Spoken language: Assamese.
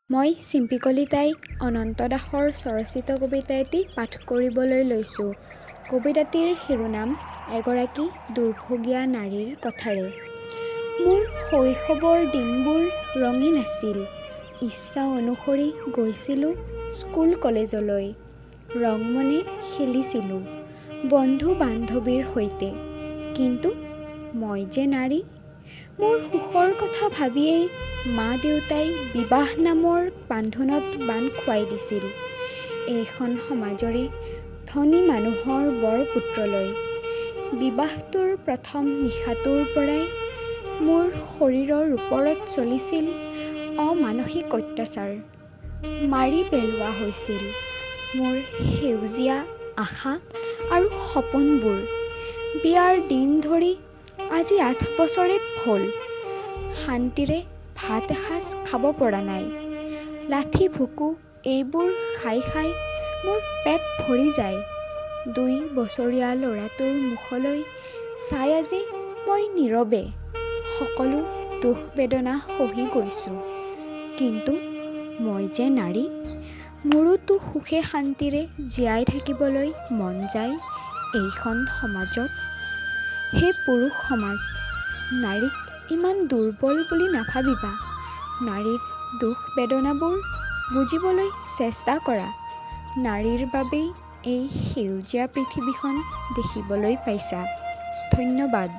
মই চিম্পী কলিতাই অনন্ত দাসৰ স্বৰচিত কবিতা এটি পাঠ কৰিবলৈ লৈছোঁ। কবিতাটিৰ শিৰোনাম এগৰাকী দুৰ্ভগীয়া নাৰীৰ কথাৰে। মোৰ শৈশৱৰ দিনবোৰ ৰঙীন আছিল। ইচ্ছা অনুসৰি গৈছিলোঁ স্কুল কলেজলৈ। ৰংমনে খেলিছিলোঁ বন্ধু বান্ধৱীৰ সৈতে। কিন্তু মই যে নাৰী। মোৰ সুখৰ কথা ভাবিয়েই মা দেউতাই বিবাহ নামৰ বান্ধোনত বান্ধ খুৱাই দিছিল। এইখন সমাজৰে ধনী মানুহৰ বৰপুত্ৰলৈ। বিবাহটোৰ প্ৰথম নিশাটোৰ পৰাই মোৰ শৰীৰৰ ওপৰত চলিছিল অমানসিক অত্যাচাৰ। মাৰি পেলোৱা হৈছিল মোৰ সেউজীয়া আশা আৰু সপোনবোৰ। বিয়াৰ দিন ধৰি আজি 8 বছৰে হ'ল। শান্তিৰে ভাত এসাঁজ খাব পৰা নাই। লাঠি ভুকু এইবোৰ খাই খাই মোৰ পেট ভৰি যায়। 2 বছৰীয়া ল'ৰাটোৰ মুখলৈ চাই আজি মই নীৰৱে সকলো দুখ বেদনা সহি গৈছোঁ। কিন্তু মই যে নাৰী। মোৰোতো সুখে শান্তিৰে জীয়াই থাকিবলৈ মন যায় এইখন সমাজত। হে পুৰুষ সমাজ, নাৰীক ইমান দুৰ্বল বুলি নাভাবিবা। নাৰীৰ দুখ বেদনাবোৰ বুজিবলৈ চেষ্টা কৰা। নাৰীৰ বাবেই এই সেউজীয়া পৃথিৱীখন দেখিবলৈ পাইছা। ধন্যবাদ।